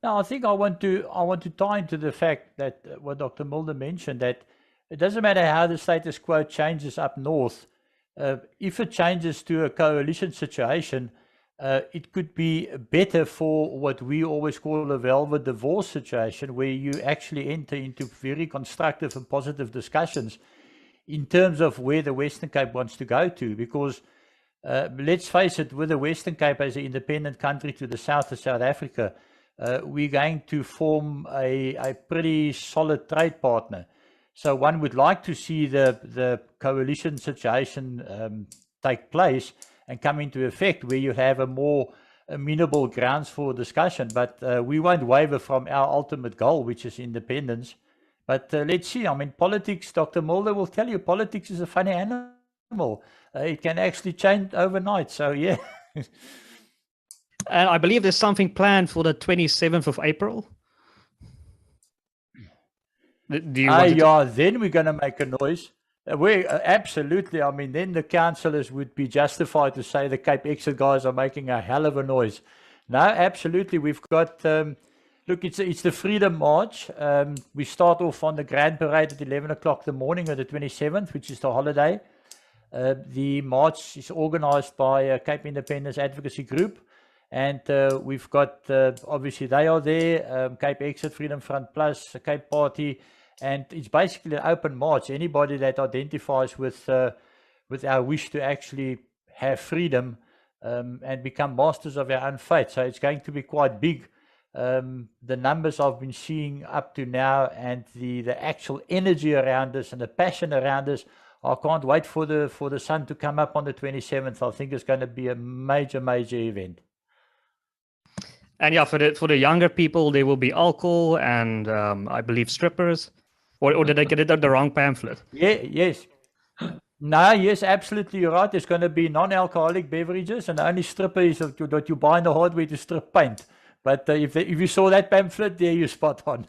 No, I think I want to tie into the fact that what Dr. Mulder mentioned, that it doesn't matter how the status quo changes up north. If it changes to a coalition situation, it could be better for what we always call a velvet divorce situation, where you actually enter into very constructive and positive discussions in terms of where the Western Cape wants to go to. Because let's face it, with the Western Cape as an independent country to the south of South Africa, we're going to form a pretty solid trade partner. So one would like to see the coalition situation take place and come into effect, where you have a more amenable grounds for discussion. But we won't waver from our ultimate goal, which is independence. But let's see. I mean, politics, Dr. Mulder will tell you, politics is a funny animal. It can actually change overnight. So, yeah. And I believe there's something planned for the 27th of April. Do you want yeah, then we're going to make a noise. We absolutely. I mean, then the councillors would be justified to say the CapeXit guys are making a hell of a noise. No, absolutely. We've got, look, it's the Freedom March. We start off on the Grand Parade at 11 o'clock in the morning on the 27th, which is the holiday. The march is organised by Cape Independence Advocacy Group. And we've got, obviously, they are there, CapeXit, Freedom Front Plus, Cape Party. And it's basically an open march. Anybody that identifies with our wish to actually have freedom and become masters of our own fate. So it's going to be quite big. The numbers I've been seeing up to now, and the actual energy around us and the passion around us, I can't wait for the sun to come up on the 27th. I think it's going to be a major event. And yeah, for the younger people, there will be alcohol and I believe strippers. Or did I get it on the wrong pamphlet? Yeah, yes. No, yes, absolutely, you're right. There's going to be non-alcoholic beverages, and the only stripper is that you buy in the hardware to strip paint. But if you saw that pamphlet, there you're spot on.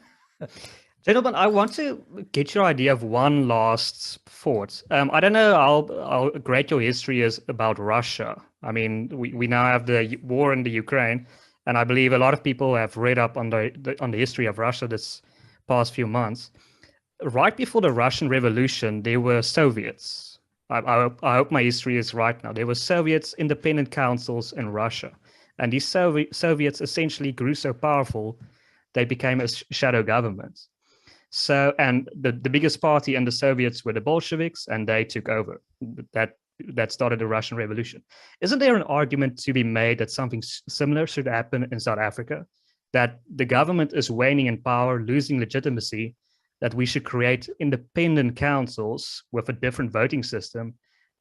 Gentlemen, I want to get your idea of one last thought. I don't know how great your history is about Russia. I mean, we now have the war in the Ukraine, and I believe a lot of people have read up on the history of Russia this past few months. Right before the Russian Revolution, there were Soviets. I hope my history is right now. There were Soviets independent councils in Russia, and these Soviets essentially grew so powerful, they became a shadow government. So, and the biggest party in the Soviets were the Bolsheviks, and they took over. That started the Russian Revolution. Isn't there an argument to be made that something similar should happen in South Africa? That the government is waning in power, losing legitimacy, that we should create independent councils with a different voting system,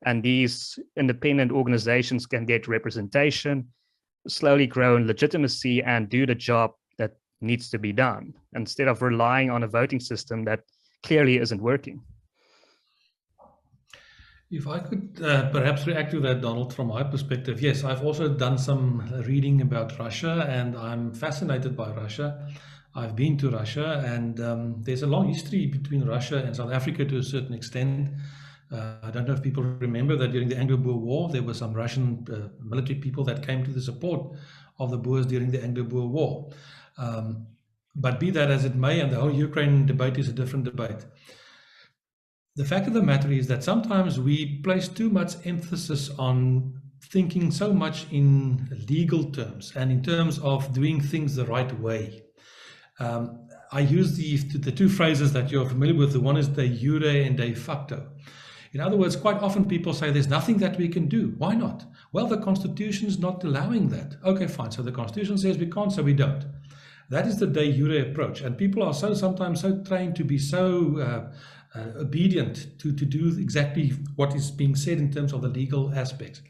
and these independent organizations can get representation, slowly grow in legitimacy, and do the job that needs to be done, instead of relying on a voting system that clearly isn't working. If I could perhaps react to that, Donald, from my perspective, yes, I've also done some reading about Russia, and I'm fascinated by Russia. I've been to Russia, and there's a long history between Russia and South Africa to a certain extent. I don't know if people remember that during the Anglo-Boer War, there were some Russian military people that came to the support of the Boers during the Anglo-Boer War. But be that as it may, and the whole Ukraine debate is a different debate. The fact of the matter is that sometimes we place too much emphasis on thinking so much in legal terms and in terms of doing things the right way. I use the two phrases that you're familiar with. The one is de jure and de facto. In other words, quite often people say there's nothing that we can do. Why not? Well, the Constitution is not allowing that. Okay, fine. So the Constitution says we can't, so we don't. That is the de jure approach. And people are sometimes so trained to be so obedient to do exactly what is being said in terms of the legal aspects.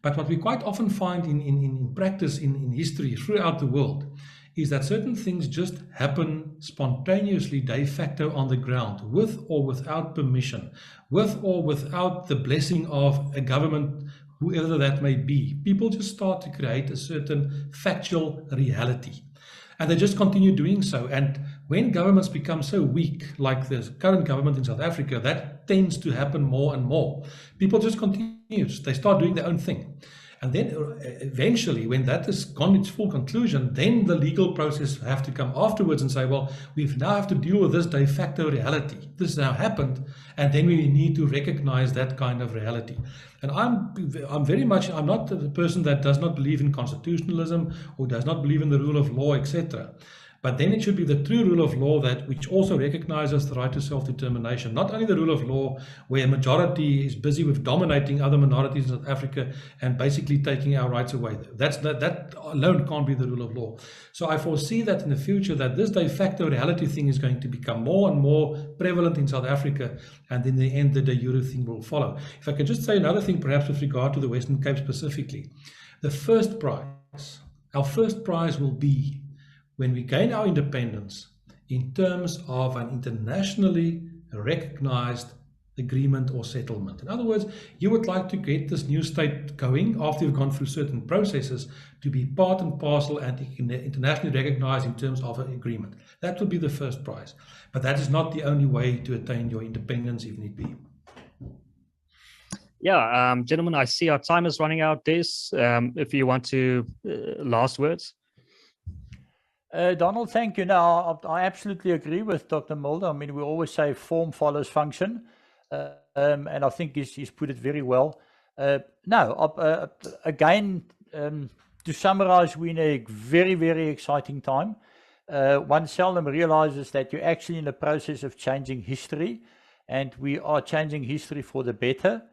But what we quite often find in practice in history throughout the world is that certain things just happen spontaneously de facto on the ground, with or without permission, with or without the blessing of a government, whoever that may be. People just start to create a certain factual reality. And they just continue doing so. And when governments become so weak, like the current government in South Africa, that tends to happen more and more. People just continue. They start doing their own thing. And then eventually, when that has gone its full conclusion, then the legal process have to come afterwards and say, well, we now have to deal with this de facto reality. This now happened, and then we need to recognize that kind of reality. And I'm not the person that does not believe in constitutionalism or does not believe in the rule of law, etc. But then it should be the true rule of law which also recognizes the right to self-determination. Not only the rule of law where a majority is busy with dominating other minorities in South Africa and basically taking our rights away. That alone can't be the rule of law. So I foresee that in the future that this de facto reality thing is going to become more and more prevalent in South Africa, and in the end the de jure thing will follow. If I can just say another thing perhaps with regard to the Western Cape specifically. Our first prize will be when we gain our independence in terms of an internationally recognized agreement or settlement. In other words, you would like to get this new state going after you've gone through certain processes to be part and parcel and internationally recognized in terms of an agreement. That will be the first prize. But that is not the only way to attain your independence, if need be. Yeah, gentlemen, I see our time is running out. If you want to, last words. Donald, thank you. Now, I absolutely agree with Dr. Mulder. I mean, we always say form follows function, and I think he's put it very well. Again, to summarize, we're in a very, very exciting time. One seldom realizes that you're actually in the process of changing history, and we are changing history for the better.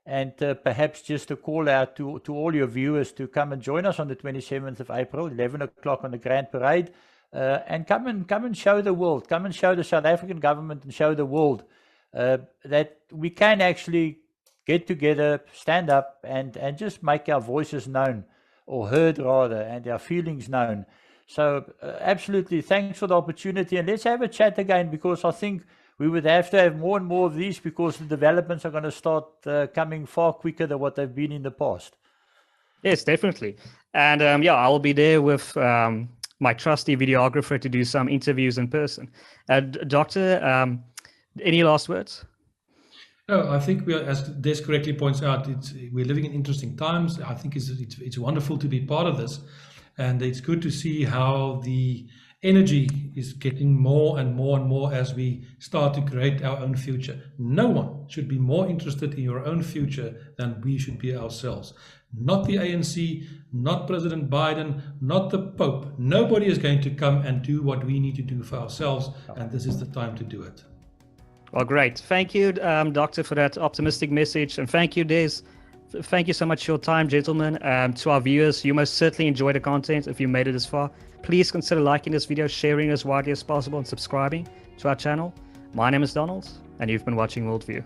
And perhaps just a call out to all your viewers to come and join us on the 27th of April, 11 o'clock on the Grand Parade, and come and show the world, come and show the South African government and show the world that we can actually get together, stand up and just make our voices known, or heard rather, and our feelings known. So absolutely, thanks for the opportunity, and let's have a chat again, because I think we would have to have more and more of these, because the developments are going to start coming far quicker than what they've been in the past. Yes, definitely. And yeah, I'll be there with my trusty videographer to do some interviews in person. Doctor, any last words? No, I think we are, as Des correctly points out, we're living in interesting times. I think it's wonderful to be part of this, and it's good to see how the energy is getting more and more and more as we start to create our own future. No one should be more interested in your own future than we should be ourselves. Not the ANC, not President Biden, not the Pope. Nobody is going to come and do what we need to do for ourselves, and this is the time to do it. Well, great. Thank you, Doctor, for that optimistic message. And thank you, Des. Thank you so much for your time, gentlemen. To our viewers, you most certainly enjoy the content if you made it this far. Please consider liking this video, sharing it as widely as possible, and subscribing to our channel. My name is Donald, and you've been watching WorldView.